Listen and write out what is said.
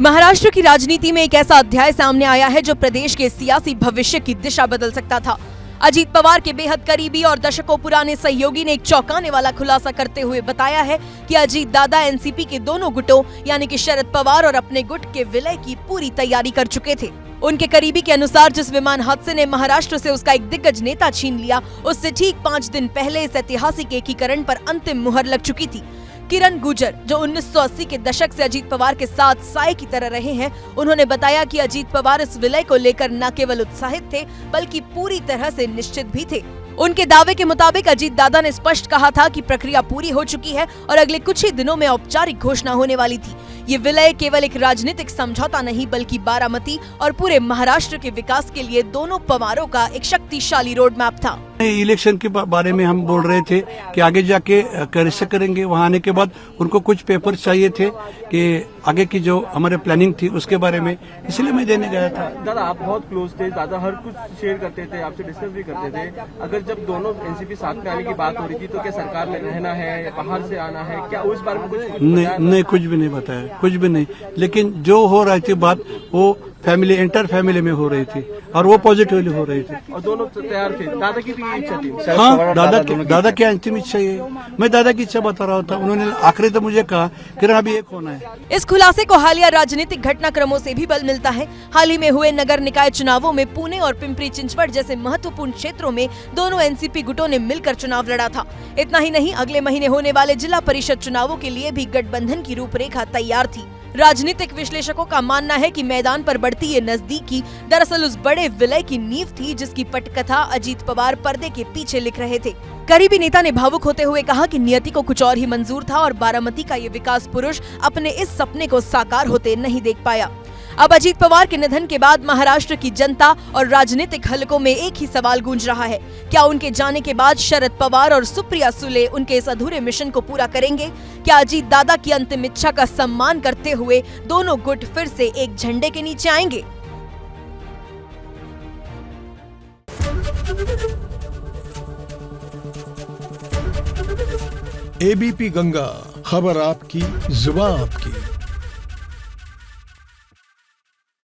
महाराष्ट्र की राजनीति में एक ऐसा अध्याय सामने आया है जो प्रदेश के सियासी भविष्य की दिशा बदल सकता था। अजीत पवार के बेहद करीबी और दशकों पुराने सहयोगी ने एक चौंकाने वाला खुलासा करते हुए बताया है कि अजीत दादा एनसीपी के दोनों गुटों यानी कि शरद पवार और अपने गुट के विलय की पूरी तैयारी कर चुके थे। उनके करीबी के अनुसार जिस विमान हादसे ने महाराष्ट्र से उसका एक दिग्गज नेता छीन लिया, उससे ठीक 5 दिन पहले इस ऐतिहासिक एकीकरण पर अंतिम मुहर लग चुकी थी। किरण गुर्जर, जो 1980 के दशक से अजीत पवार के साथ साए की तरह रहे हैं, उन्होंने बताया कि अजीत पवार इस विलय को लेकर न केवल उत्साहित थे बल्कि पूरी तरह से निश्चित भी थे। उनके दावे के मुताबिक अजीत दादा ने स्पष्ट कहा था कि प्रक्रिया पूरी हो चुकी है और अगले कुछ ही दिनों में औपचारिक घोषणा होने वाली थी। ये विलय केवल एक राजनीतिक समझौता नहीं बल्कि बारामती और पूरे महाराष्ट्र के विकास के लिए दोनों पवारों का एक शक्तिशाली रोड मैप था। इलेक्शन के बारे में हम बोल रहे थे कि आगे जाके कैसे करेंगे। वहां आने के बाद उनको कुछ पेपर चाहिए थे कि आगे की जो हमारे प्लानिंग थी उसके बारे में, इसलिए मैं देने गया था। दादा आप बहुत क्लोज थे, दादा हर कुछ शेयर करते थे, आपसे डिस्कस भी करते थे। अगर जब दोनों एनसीपी साथ में आने की बात हो रही थी तो क्या सरकार में रहना है या बाहर से आना है, क्या उस बारे में कुछ नहीं, कुछ भी नहीं बताया, कुछ भी नहीं। लेकिन जो हो रही थी बात वो फैमिली इंटर फैमिली में हो रही थी और वो पॉजिटिवली हो रही थी और दोनों तैयार थे। दादा की भी इच्छा थी। हाँ, दादा की अंतिम इच्छा ये, मैं दादा की इच्छा बता रहा था। उन्होंने आखिरी तो मुझे कहा कि अभी एक होना है। इस खुलासे को हालिया राजनीतिक घटनाक्रमों से भी बल मिलता है। हाल ही में हुए नगर निकाय चुनावों में पुणे और पिंपरी चिंचवड़ जैसे महत्वपूर्ण क्षेत्रों में दोनों एनसीपी गुटों ने मिलकर चुनाव लड़ा था। इतना ही नहीं, अगले महीने होने वाले जिला परिषद चुनावों के लिए भी गठबंधन की रूपरेखा तैयार थी। राजनीतिक विश्लेषकों का मानना है कि मैदान पर बढ़ती ये नजदीकी दरअसल उस बड़े विलय की नींव थी जिसकी पटकथा अजीत पवार पर्दे के पीछे लिख रहे थे। करीबी नेता ने भावुक होते हुए कहा कि नियति को कुछ और ही मंजूर था और बारामती का ये विकास पुरुष अपने इस सपने को साकार होते नहीं देख पाया। अब अजीत पवार के निधन के बाद महाराष्ट्र की जनता और राजनीतिक हलकों में एक ही सवाल गूंज रहा है, क्या उनके जाने के बाद शरद पवार और सुप्रिया सुले उनके इस अधूरे मिशन को पूरा करेंगे? क्या अजीत दादा की अंतिम इच्छा का सम्मान करते हुए दोनों गुट फिर से एक झंडे के नीचे आएंगे? एबीपी गंगा, खबर आपकी, जुबान आपकी।